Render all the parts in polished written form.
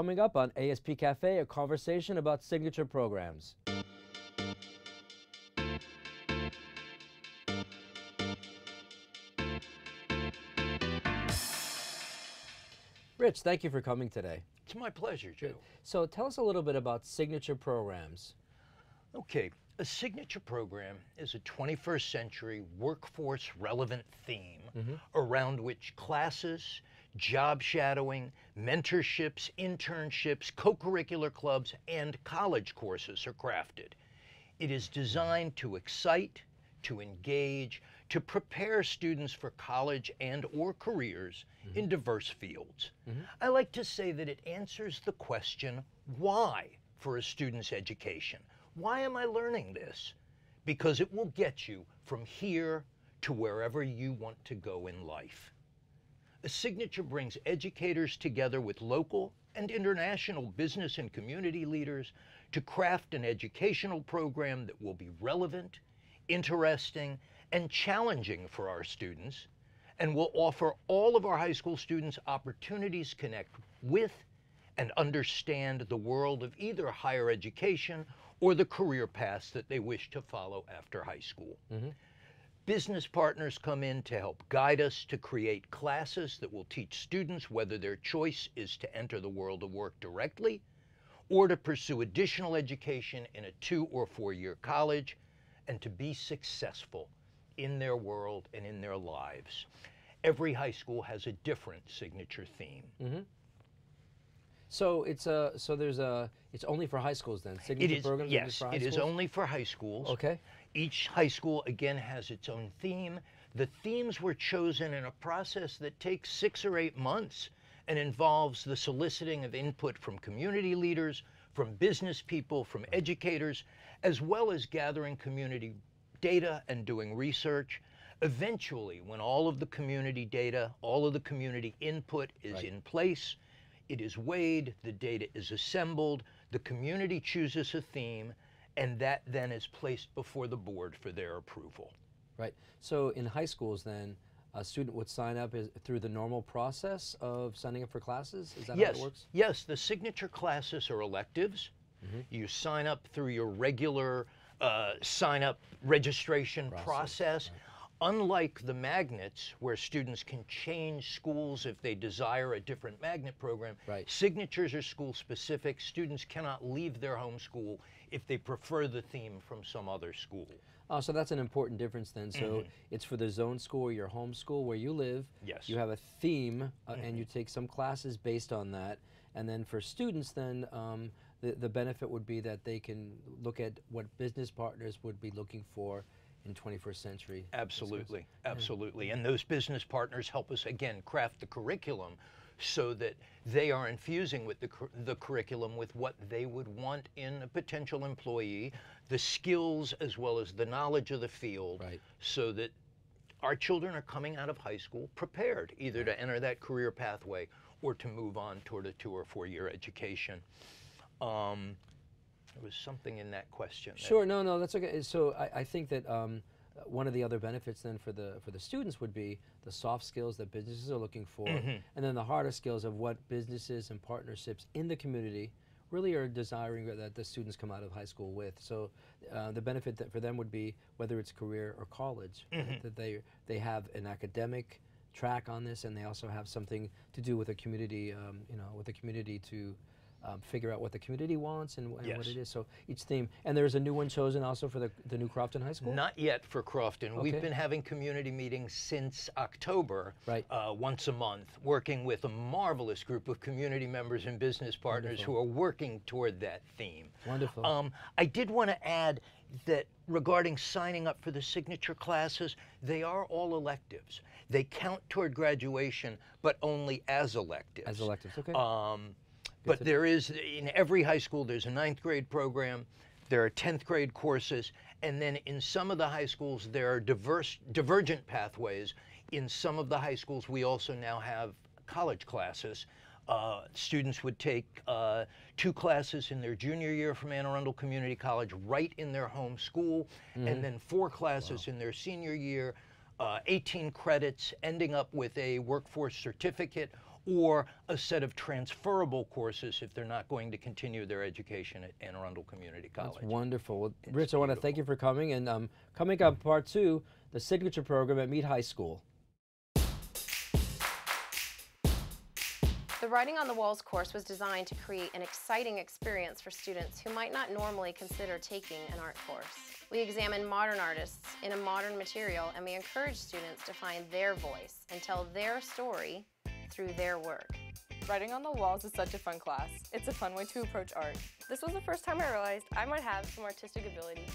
Coming up on ASP Café, a conversation about signature programs. Rich, thank you for coming today. It's my pleasure, Joe. So tell us a little bit about signature programs. Okay, a signature program is a 21st century workforce relevant theme around which classes, job shadowing, mentorships, internships, co-curricular clubs, and college courses are crafted. It is designed to excite, to engage, to prepare students for college and or careers in diverse fields. I like to say that it answers the question, why for a student's education? Why am I learning this? Because it will get you from here to wherever you want to go in life. A signature brings educators together with local and international business and community leaders to craft an educational program that will be relevant, interesting, and challenging for our students, and will offer all of our high school students opportunities to connect with and understand the world of either higher education or the career paths that they wish to follow after high school. Business partners come in to help guide us to create classes that will teach students whether their choice is to enter the world of work directly or to pursue additional education in a 2- or 4-year college and to be successful in their world and in their lives. Every high school has a different signature theme. So it's only for high schools then? Signature programs yes, for high it schools? is only for high schools. Okay. Each high school, again, has its own theme. The themes were chosen in a process that takes 6 or 8 months and involves the soliciting of input from community leaders, from business people, from educators, as well as gathering community data and doing research. Eventually, when all of the community data, all of the community input is in place, it is weighed, the data is assembled, the community chooses a theme, and that then is placed before the board for their approval. Right. So in high schools then, a student would sign up through the normal process of signing up for classes? Is that how it works? Yes, the signature classes are electives. You sign up through your regular sign-up registration process. Unlike the magnets, where students can change schools if they desire a different magnet program, signatures are school-specific. Students cannot leave their home school if they prefer the theme from some other school. Oh, so that's an important difference then. So it's for the zone school or your home school where you live. Yes. You have a theme and you take some classes based on that. And then for students then, the benefit would be that they can look at what business partners would be looking for in 21st century. Absolutely, absolutely. And those business partners help us, again, craft the curriculum so that they are infusing with the curriculum with what they would want in a potential employee, the skills as well as the knowledge of the field, so that our children are coming out of high school prepared either to enter that career pathway or to move on toward a 2- or 4-year education. There was something in that question. Sure, no, that's okay. So I think that one of the other benefits then for the students would be the soft skills that businesses are looking for, and then the harder skills of what businesses and partnerships in the community really are desiring that the students come out of high school with. So the benefit that for them would be whether it's career or college, that they have an academic track on this, and they also have something to do with the community, with the community to figure out what the community wants and what it is. So each theme. And there's a new one chosen also for the new Crofton High School? Not yet for Crofton. Okay. We've been having community meetings since October, once a month, working with a marvelous group of community members and business partners who are working toward that theme. Wonderful. I did want to add that regarding signing up for the signature classes, they are all electives. They count toward graduation, but only as electives. As electives, okay. But there is, in every high school, there's a 9th grade program, there are 10th grade courses, and then in some of the high schools, there are divergent pathways. In some of the high schools, we also now have college classes. Students would take 2 classes in their junior year from Anne Arundel Community College right in their home school, and then 4 classes in their senior year, 18 credits, ending up with a workforce certificate or a set of transferable courses if they're not going to continue their education at Anne Arundel Community College. That's wonderful. Well, Rich, I want to thank you for coming. And coming up, part 2, the signature program at Meade High School. The Writing on the Walls course was designed to create an exciting experience for students who might not normally consider taking an art course. We examine modern artists in a modern material, and we encourage students to find their voice and tell their story through their work. Writing on the Walls is such a fun class. It's a fun way to approach art. This was the first time I realized I might have some artistic ability.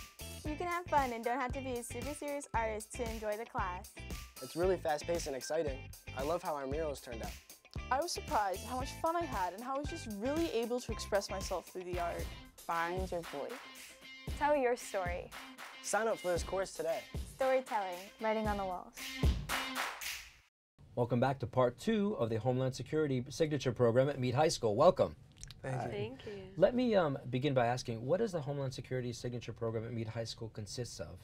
You can have fun and don't have to be a super serious artist to enjoy the class. It's really fast-paced and exciting. I love how our murals turned out. I was surprised how much fun I had and how I was just really able to express myself through the art. Find your voice. Tell your story. Sign up for this course today. Storytelling, writing on the walls. Welcome back to part 2 of the Homeland Security signature program at Meade High School. Welcome. Thank you. Let me begin by asking, what does the Homeland Security signature program at Meade High School consists of?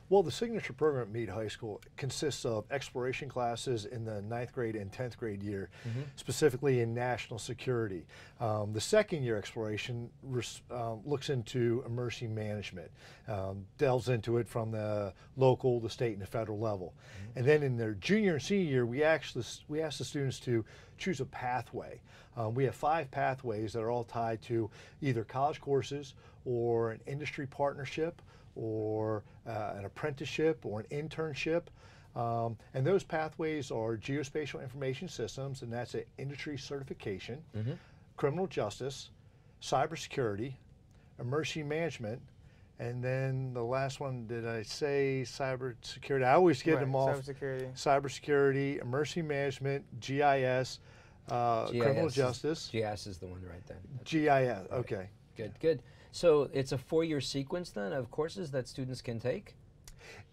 Well, the signature program at Meade High School consists of exploration classes in the 9th grade and 10th grade year, specifically in national security. The second year exploration looks into emergency management, delves into it from the local, the state, and the federal level. And then in their junior and senior year, we ask the students to choose a pathway. We have 5 pathways that are all tied to either college courses or an industry partnership, or an apprenticeship or an internship. And those pathways are geospatial information systems, and that's an industry certification, criminal justice, cybersecurity, emergency management, and then the last one, did I say cybersecurity? I always get them off. Cybersecurity, emergency management, GIS, criminal justice. GIS is the one right there. GIS, okay. Good, good. So it's a 4-year sequence then of courses that students can take?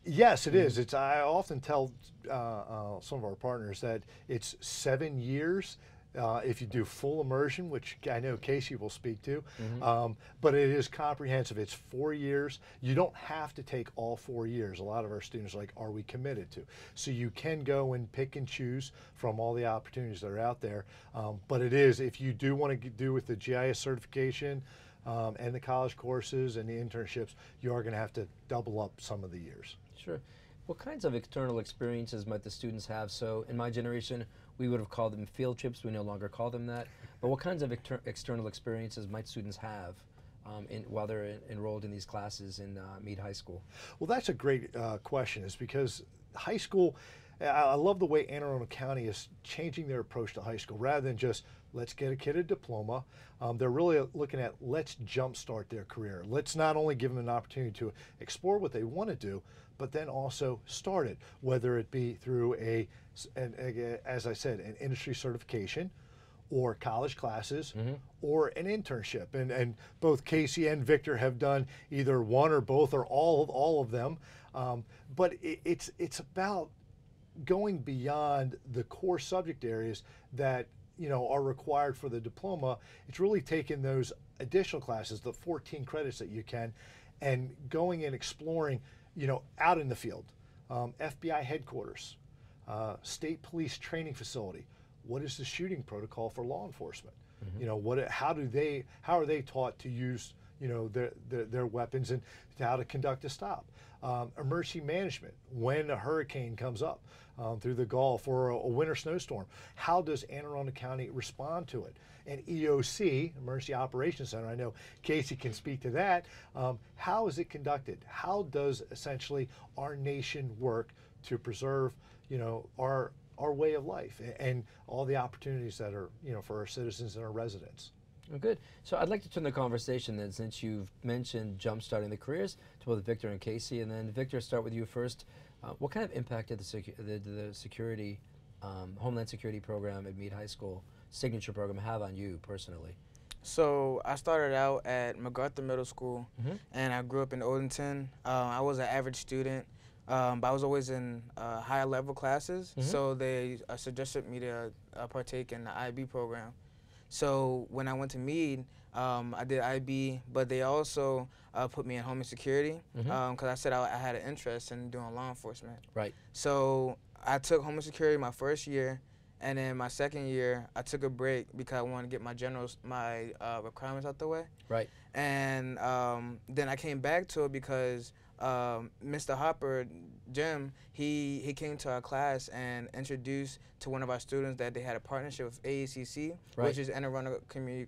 Yes, it is. I often tell some of our partners that it's 7 years if you do full immersion, which I know Kasey will speak to, but it is comprehensive. It's 4 years. You don't have to take all 4 years. A lot of our students are like, are we committed to? So you can go and pick and choose from all the opportunities that are out there. But it is, if you do want to do with the GIS certification, and the college courses and the internships, you are going to have to double up some of the years. Sure. What kinds of external experiences might the students have? So in my generation, we would have called them field trips. We no longer call them that. But what kinds of external experiences might students have while they're enrolled in these classes in Meade High School? Well, that's a great question, is because high school, I love the way Anne Arundel County is changing their approach to high school. Rather than just, let's get a kid a diploma, they're really looking at, let's jumpstart their career. Let's not only give them an opportunity to explore what they want to do, but then also start it, whether it be through as I said, an industry certification, or college classes, or an internship. And both Kasey and Victor have done either one or both or all of them. But it's about going beyond the core subject areas that are required for the diploma. It's really taking those additional classes, the 14 credits that you can, and going and exploring, out in the field. FBI headquarters, state police training facility. What is the shooting protocol for law enforcement? How are they taught to use their weapons, and how to conduct a stop? Emergency management, when a hurricane comes up through the Gulf, or a winter snowstorm, how does Anne Arundel County respond to it? And EOC, Emergency Operations Center, I know Kasey can speak to that. How is it conducted? How does essentially our nation work to preserve our way of life and all the opportunities that are for our citizens and our residents? Oh, good. So I'd like to turn the conversation then, since you've mentioned jump-starting the careers, to both Victor and Kasey. And then Victor, start with you first. What kind of impact did the security, Homeland Security program at Meade High School, signature program, have on you personally? So I started out at MacArthur Middle School, and I grew up in Odenton. I was an average student, but I was always in higher level classes, so they suggested me to partake in the IB program. So when I went to Meade, I did IB, but they also put me in Homeland Security because I said I had an interest in doing law enforcement. Right. So I took Homeland Security my first year, And then my second year, I took a break because I wanted to get my requirements out the way. Right. And then I came back to it because Mr. Hopper, Jim, he came to our class and introduced to one of our students that they had a partnership with AACC, which is Anne Arundel Community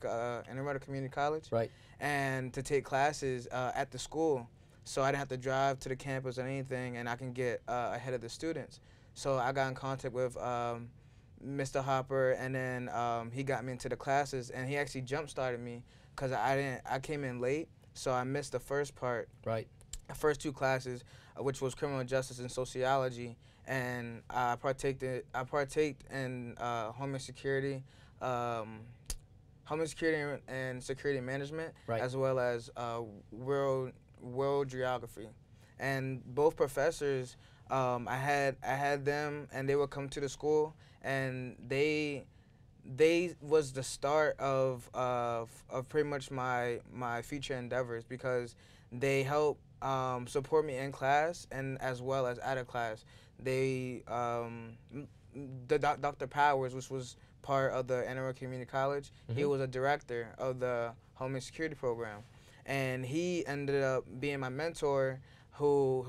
College. Right. And to take classes at the school, so I didn't have to drive to the campus or anything, and I can get ahead of the students. So I got in contact with Mr. Hopper, and then he got me into the classes, and he actually jump-started me because I came in late, so I missed the first part. Right. The first 2 classes, which was criminal justice and sociology, and I partaked in Homeland Security, and security management, as well as world geography. And both professors, I had them, and they would come to the school, and they was the start of pretty much my future endeavors, because they helped support me in class and as well as out of class. They Dr. Powers, which was part of the Anne Arundel Community College, he was a director of the Homeland Security program, and he ended up being my mentor, who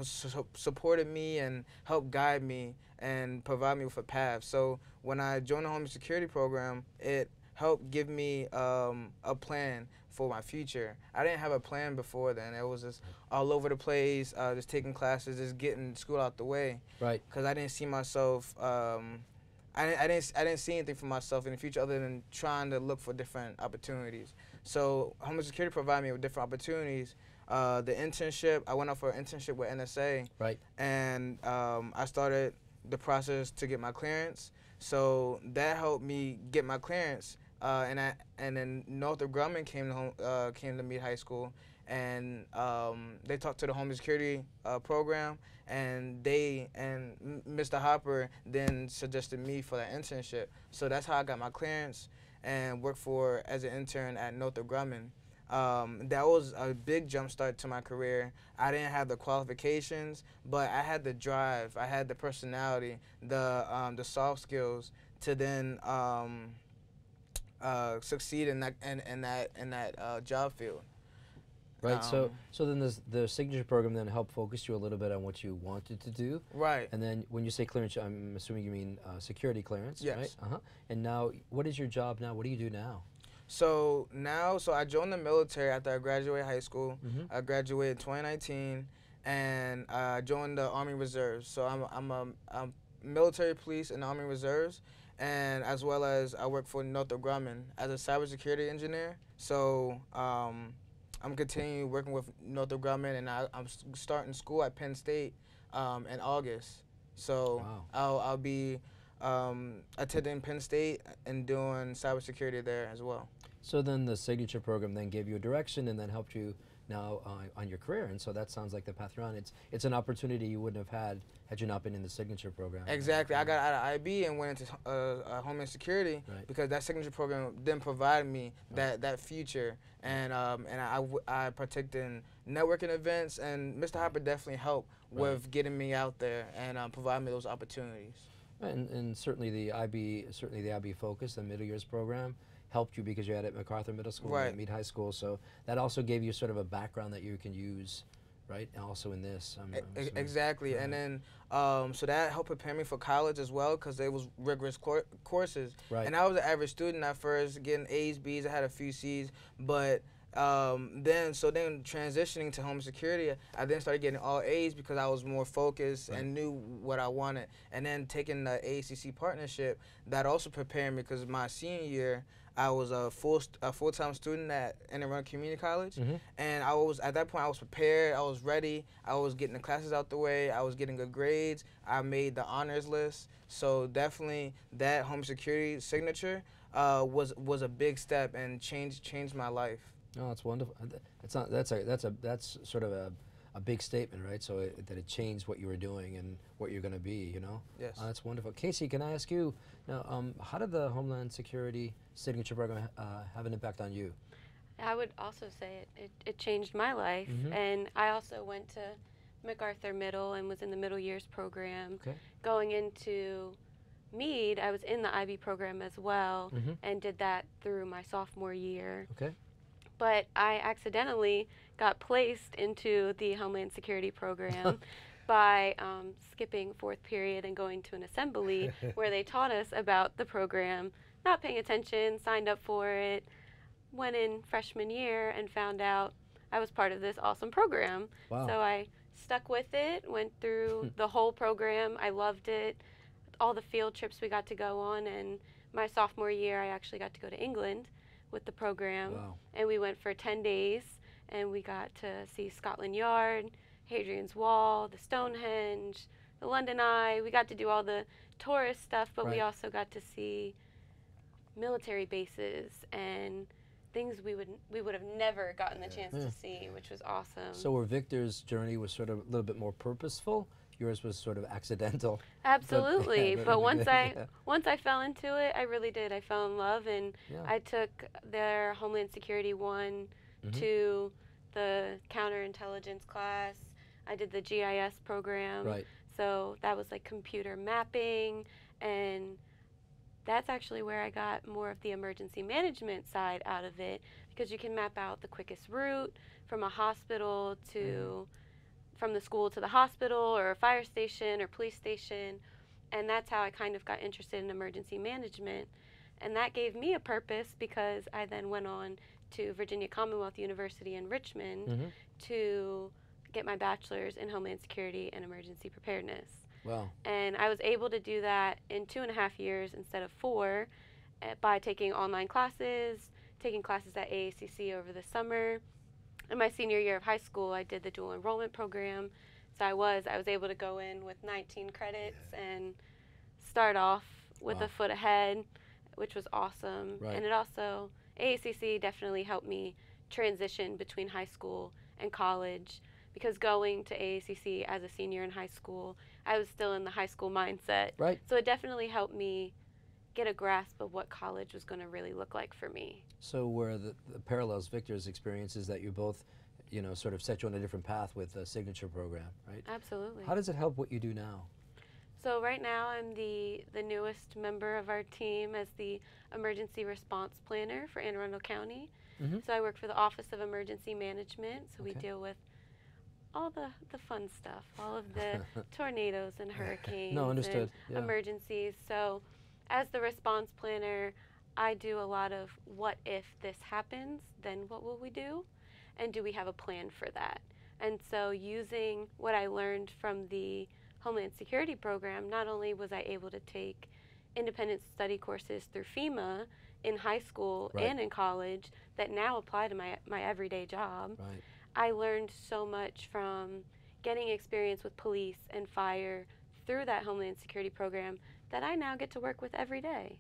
supported me and helped guide me and provide me with a path. So when I joined the Homeland Security program, it helped give me a plan for my future. I didn't have a plan before then. It was just all over the place, just taking classes, just getting school out the way. Right. Because I didn't see myself, I didn't see anything for myself in the future other than trying to look for different opportunities. So Homeland Security provided me with different opportunities. The internship, I went out for an internship with NSA. Right. And I started the process to get my clearance. So that helped me get my clearance. And then Northrop Grumman came to Meade High School, and they talked to the Homeland Security program, and Mr. Hopper then suggested me for that internship. So that's how I got my clearance and worked as an intern at Northrop Grumman. That was a big jump start to my career. I didn't have the qualifications, but I had the drive, I had the personality, the soft skills to then succeed in that job field. Right. So then the signature program then helped focus you a little bit on what you wanted to do. Right. And then when you say clearance, I'm assuming you mean security clearance. Yes. Right. And now, what is your job now? What do you do now? So I joined the military after I graduated high school. I graduated in 2019, and I joined the Army Reserves. So I'm a military police in the Army Reserves, and as well as I work for Northrop Grumman as a cybersecurity engineer. So I'm continuing working with Northrop Grumman, and I'm starting school at Penn State in August. So I'll be attending Penn State and doing cybersecurity there as well. So then the signature program then gave you a direction and then helped you now on your career, and so that sounds like the path you're on. It's an opportunity you wouldn't have had you not been in the signature program. Exactly. I got out of IB and went into Homeland Security because that signature program then provided me that future, and I partook in networking events, and Mr. Hopper definitely helped with getting me out there and providing me those opportunities. And certainly the IB focus, the middle years program, helped you because you had it at MacArthur Middle School and Meade High School, so that also gave you sort of a background that you can use, right? And also in this. Exactly, and then so that helped prepare me for college as well because it was rigorous courses. Right. And I was an average student at first, getting A's, B's. I had a few C's, but then transitioning to Homeland Security, I then started getting all A's because I was more focused and knew what I wanted. And then taking the AACC partnership, that also prepared me because my senior year, I was a full-time student at Anne Arundel Community College, and at that point I was prepared, I was ready, I was getting the classes out the way, I was getting good grades, I made the honors list. So definitely that Homeland Security signature was a big step and changed my life. Oh, that's wonderful. That's sort of a big statement, right? So that it changed what you were doing and what you're going to be, you know? Yes. That's wonderful. Kasey, can I ask you, now, how did the Homeland Security signature program have an impact on you? I would also say it changed my life, and I also went to MacArthur Middle and was in the middle years program. Okay. Going into Meade, I was in the IB program as well and did that through my sophomore year. Okay. But I accidentally got placed into the Homeland Security program by skipping 4th period and going to an assembly where they taught us about the program, not paying attention, signed up for it, went in freshman year and found out I was part of this awesome program. Wow. So I stuck with it, went through the whole program. I loved it. All the field trips we got to go on, and my sophomore year I actually got to go to England with the program. Wow. And we went for 10 days and we got to see Scotland Yard, Hadrian's Wall, the Stonehenge, the London Eye. We got to do all the tourist stuff, but we also got to see military bases and things we would have never gotten the chance to see, which was awesome. So where Victor's journey was sort of a little bit more purposeful, yours was sort of accidental. Absolutely, but once I fell into it, I really did. I fell in love, and I took their Homeland Security 1, 2, the counterintelligence class. I did the GIS program. Right. So that was like computer mapping, and that's actually where I got more of the emergency management side out of it, because you can map out the quickest route from a hospital to, from the school to the hospital or a fire station or police station. And that's how I kind of got interested in emergency management. And that gave me a purpose, because I then went on to Virginia Commonwealth University in Richmond to get my bachelor's in Homeland Security and Emergency Preparedness. Wow. And I was able to do that in 2.5 years instead of 4 by taking online classes, taking classes at AACC over the summer. In my senior year of high school, I did the dual enrollment program. So I was able to go in with 19 credits and start off with a foot ahead, which was awesome. Right. And it also, AACC definitely helped me transition between high school and college, because going to AACC as a senior in high school, I was still in the high school mindset. Right. So it definitely helped me get a grasp of what college was going to really look like for me. So where the parallels Victor's experience is that you both, you know, sort of set you on a different path with the signature program, right? Absolutely. How does it help what you do now? So right now I'm the newest member of our team as the emergency response planner for Anne Arundel County. So I work for the Office of Emergency Management, so we deal with all the fun stuff, all of the tornadoes and hurricanes and emergencies. So as the response planner, I do a lot of what if this happens, then what will we do? And do we have a plan for that? And so using what I learned from the Homeland Security program, not only was I able to take independent study courses through FEMA in high school and in college that now apply to my everyday job, I learned so much from getting experience with police and fire through that Homeland Security program that I now get to work with every day.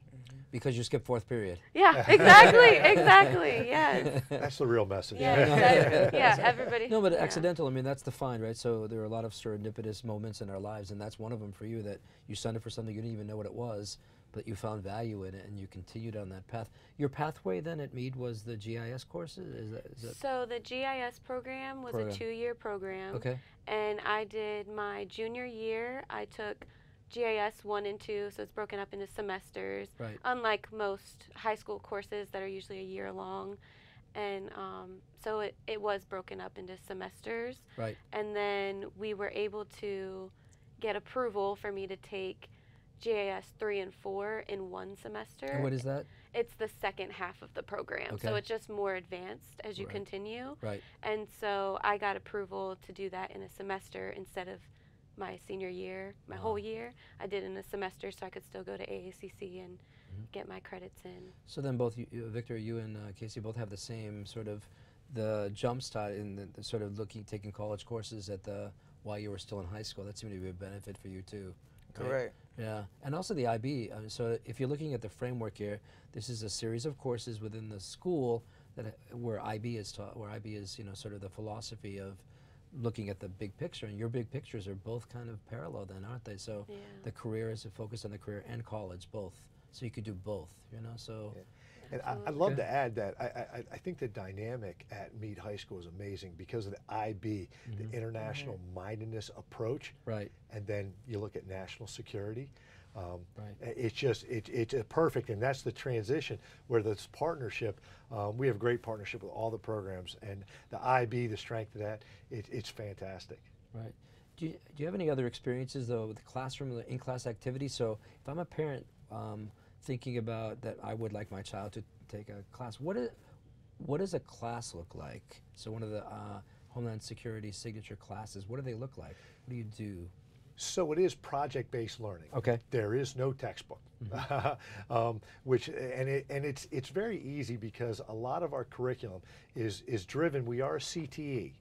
Because you skipped 4th period. Yeah, exactly, exactly, yes. That's the real message. Yeah, everybody. No, but accidental, I mean, that's defined, right? So there are a lot of serendipitous moments in our lives, and that's one of them for you, that you signed up for something you didn't even know what it was, but you found value in it and you continued on that path. Your pathway then at Meade was the GIS courses? Is that so the GIS program was a 2-year program. Okay. And I did my junior year, I took GIS 1 and 2, so it's broken up into semesters, unlike most high school courses that are usually a year long. And so it was broken up into semesters. Right. And then we were able to get approval for me to take GIS 3 and 4 in 1 semester. And what is that? It's the second half of the program. So it's just more advanced as you continue. Right. And so I got approval to do that in a semester instead of my senior year, my whole year. I did in a semester so I could still go to AACC and get my credits in. So then both Victor, you and Kasey both have the same sort of the jump start in the sort of taking college courses at while you were still in high school. That seemed to be a benefit for you too. Correct. Yeah, and also the IB. So if you're looking at the framework here, this is a series of courses within the school where IB is taught, where IB is, you know, sort of the philosophy of looking at the big picture, and your big pictures are both kind of parallel then, aren't they? So the career is focused on the career and college, both. So you could do both, you know, so. And I'd love to add that I think the dynamic at Meade High School is amazing because of the IB, the international mindedness approach. Right. And then you look at national security. It's perfect, and that's the transition where this partnership, we have great partnership with all the programs, and the IB, the strength of that, it's fantastic. Right. Do you have any other experiences though with the classroom, the in-class activities? So if I'm a parent thinking about that I would like my child to take a class, what does a class look like? So one of the Homeland Security signature classes, what do they look like? What do you do? So it is project-based learning. Okay. There is no textbook, it's very easy because a lot of our curriculum is driven. We are a CTE,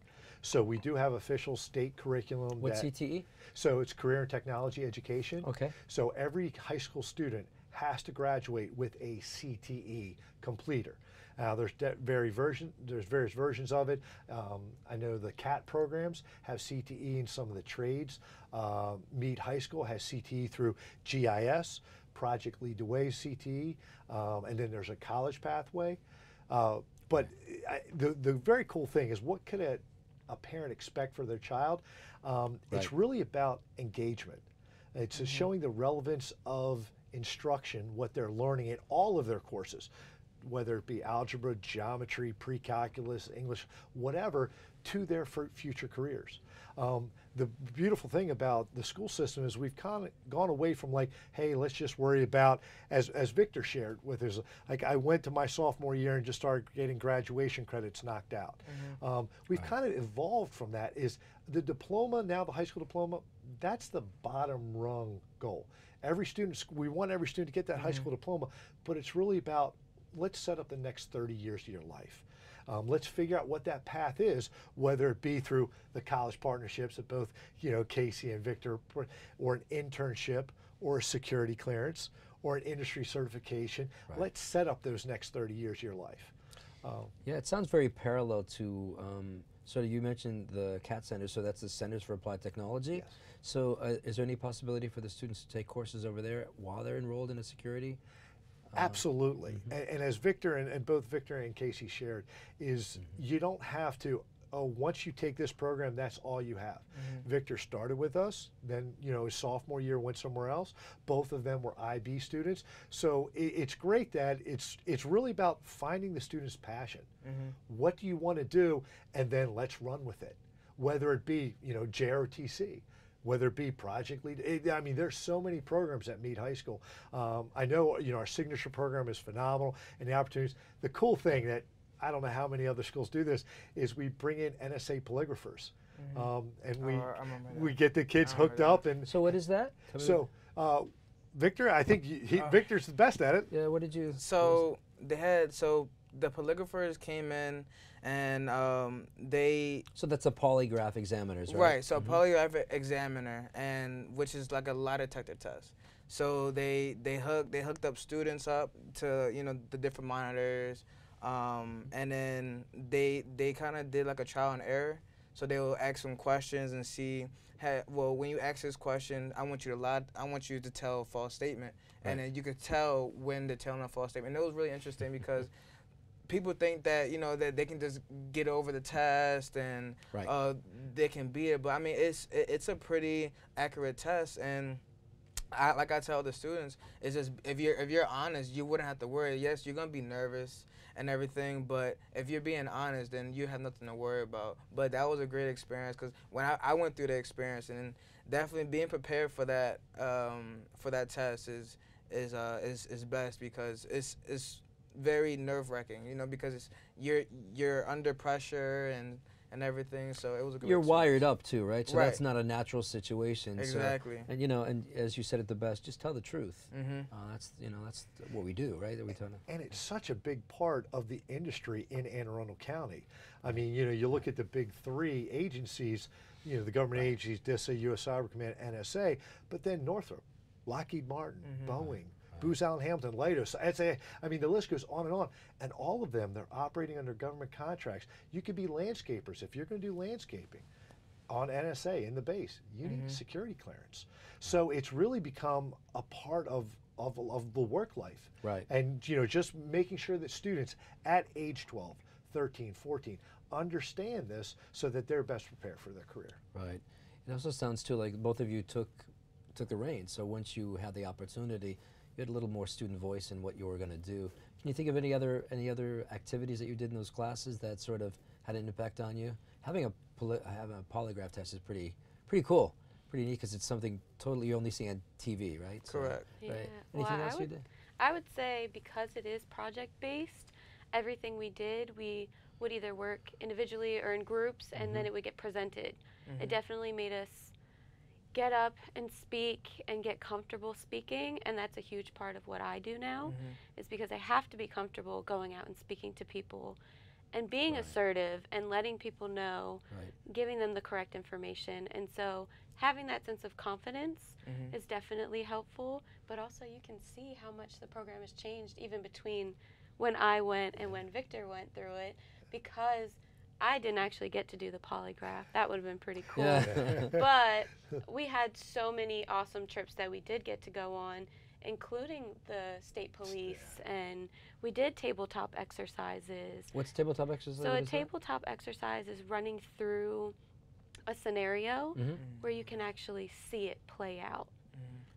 so we do have official state curriculum. What's CTE? So it's Career and Technology Education. Okay. So every high school student has to graduate with a CTE completer. There's various versions of it. I know the CAT programs have CTE in some of the trades. Meade High School has CTE through GIS, Project Lead the Way CTE, and then there's a college pathway. But the very cool thing is, what could a parent expect for their child? It's really about engagement. It's showing the relevance of instruction, what they're learning in all of their courses, whether it be algebra, geometry, pre-calculus, English, whatever, to their future careers. The beautiful thing about the school system is we've kind of gone away from like, hey, let's just worry about, as Victor shared with his, like I went to my sophomore year and just started getting graduation credits knocked out. We've kind of evolved from that. Is the diploma, now the high school diploma, that's the bottom rung goal. Every student, we want every student to get that high school diploma, but it's really about, let's set up the next 30 years of your life. Let's figure out what that path is, whether it be through the college partnerships that both, Kasey and Victor, or an internship, or a security clearance, or an industry certification. Let's set up those next 30 years of your life. Yeah, it sounds very parallel to, so you mentioned the CAT Center, so that's the Centers for Applied Technology. Yes. So is there any possibility for the students to take courses over there while they're enrolled in a security? Absolutely. And as Victor and both Victor and Kasey shared, is you don't have to, once you take this program, that's all you have. Victor started with us, then his sophomore year went somewhere else. Both of them were IB students. So it's great that it's really about finding the student's passion. What do you want to do? And then let's run with it. Whether it be, JROTC, whether it be Project Lead. I mean, there's so many programs at Meade High School. I know, our signature program is phenomenal, and the opportunities. The cool thing that, I don't know how many other schools do this, is we bring in NSA polygraphers. And we get the kids hooked up. And so what is that? So, Victor, I think Victor's the best at it. Yeah, what did you? So the polygraphers came in, and So that's a polygraph examiners, right? Right. So a polygraph examiner, and which is like a lie detector test. So they hooked up students up to the different monitors, and then they kind of did like a trial and error. So they will ask some questions and see, hey, well, when you ask this question, I want you to tell a false statement, and then you could tell when they're telling a false statement. And it was really interesting because people think that that they can just get over the test and they can beat it, but I mean it's a pretty accurate test. And like I tell the students, it's just if you're honest, you wouldn't have to worry. Yes, you're gonna be nervous and everything, but if you're being honest, then you have nothing to worry about. But that was a great experience because when I went through the experience, and definitely being prepared for that test is best, because it's very nerve-wracking, because you're under pressure and everything. So it was a good. You're wired up too, right? So that's not a natural situation. Exactly. So, and and as you said it the best, just tell the truth. That's that's what we do, right? That we tell them. And it's such a big part of the industry in Anne Arundel County. I mean, you look at the big three agencies, the government agencies, DISA, U.S. Cyber Command, NSA, but then Northrop, Lockheed Martin, Boeing, Booz Allen Hamilton, Leidos. I mean, the list goes on, and all of them, they're operating under government contracts. You could be landscapers. If you're going to do landscaping on NSA in the base, you need security clearance. So it's really become a part of the work life. Right. And just making sure that students at age 12, 13, 14 understand this so that they're best prepared for their career. Right. It also sounds too like both of you took took the reins. So once you had the opportunity, you had a little more student voice in what you were going to do. Can you think of any other activities that you did in those classes that sort of had an impact on you? Having a polygraph test is pretty cool, pretty neat, because it's something totally you only see on TV, right? Correct. So, Yeah. right. Well, Anything else you did? I would say because it is project-based, everything we did, we would either work individually or in groups, and then it would get presented. It definitely made us get up and speak and get comfortable speaking, and that's a huge part of what I do now, is because I have to be comfortable going out and speaking to people and being assertive and letting people know, giving them the correct information. And so having that sense of confidence is definitely helpful, but also you can see how much the program has changed even between when I went and when Victor went through it, because I didn't actually get to do the polygraph. That would have been pretty cool. Yeah. But we had so many awesome trips that we did get to go on, including the state police, and we did tabletop exercises. What's tabletop exercise? So a tabletop exercise is running through a scenario where you can actually see it play out,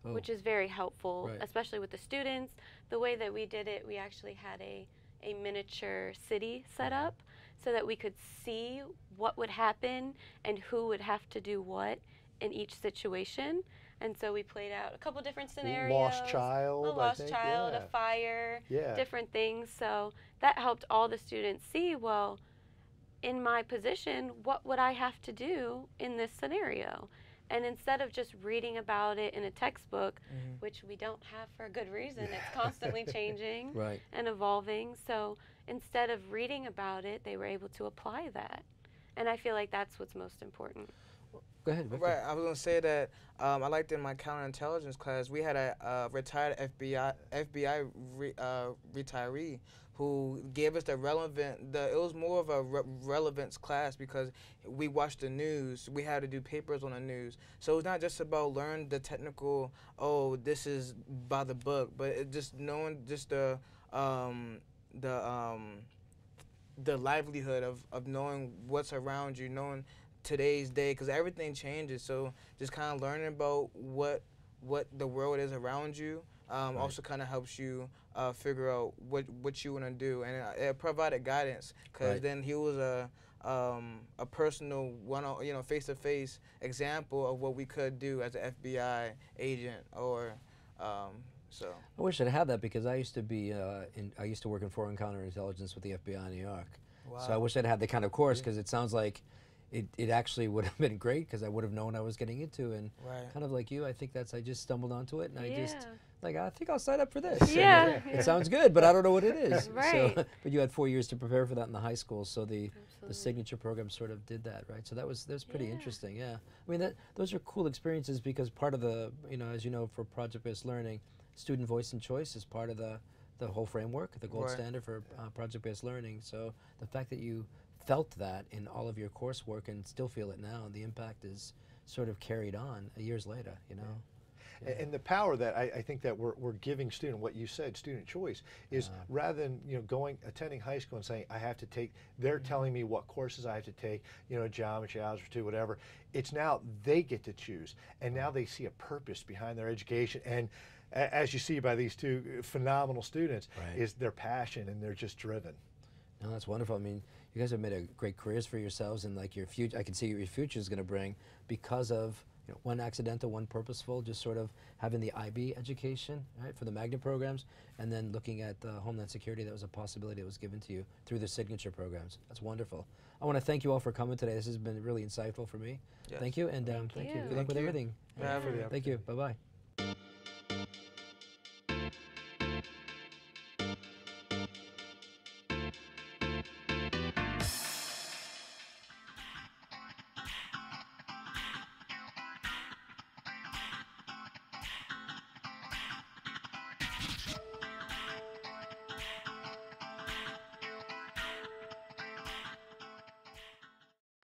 which is very helpful, especially with the students. The way that we did it, we actually had a miniature city set up so that we could see what would happen and who would have to do what in each situation. And so we played out a couple different scenarios. Lost child, a lost child, a fire, different things. So that helped all the students see, well, in my position, what would I have to do in this scenario? And instead of just reading about it in a textbook, which we don't have for a good reason, it's constantly changing and evolving. So instead of reading about it, they were able to apply that. And I feel like that's what's most important. Go ahead, Victor. Right, I was going to say that I liked in my counterintelligence class, we had a retired FBI retiree who gave us it was more of a relevance class, because we watched the news. We had to do papers on the news. So it's not just about learning the technical, oh, this is by the book, but it just knowing just the livelihood of knowing what's around you, knowing today's day, because everything changes. So just kind of learning about what the world is around you also kind of helps you figure out what you want to do, and it provided guidance, because then he was a personal face-to-face example of what we could do as an FBI agent, or so. I wish I'd had that, because I used to be I used to work in foreign counterintelligence with the FBI in New York. Wow. So I wish I'd had the kind of course, because it sounds like it actually would have been great, because I would have known what I was getting into, and kind of like you, I think I just stumbled onto it, and I just I think I'll sign up for this. Yeah. It sounds good, but I don't know what it is. Right. So, but you had 4 years to prepare for that in the high school, so the signature program sort of did that, right? So that was pretty interesting. Yeah. I mean, those are cool experiences, because part of the, as you know, for project-based learning, student voice and choice is part of the whole framework, the gold standard for project-based learning. So the fact that you felt that in all of your coursework and still feel it now, the impact is sort of carried on years later, you know. And the power that I think that we're giving student, what you said, student choice, is rather than attending high school and saying I have to take, they're telling me what courses I have to take, geometry, algebra 2, whatever. It's now they get to choose, and now they see a purpose behind their education. And as you see by these two phenomenal students, is their passion, and they're just driven. No, that's wonderful. I mean, you guys have made a great careers for yourselves, and like your future, I can see your future is going to bring, because of one accidental, one purposeful, just sort of having the IB education, right, for the magnet programs, and then looking at Homeland Security. That was a possibility that was given to you through the signature programs. That's wonderful. I want to thank you all for coming today. This has been really insightful for me. Thank you, and thank you. Good luck with everything. Yeah. Thank you. Bye-bye.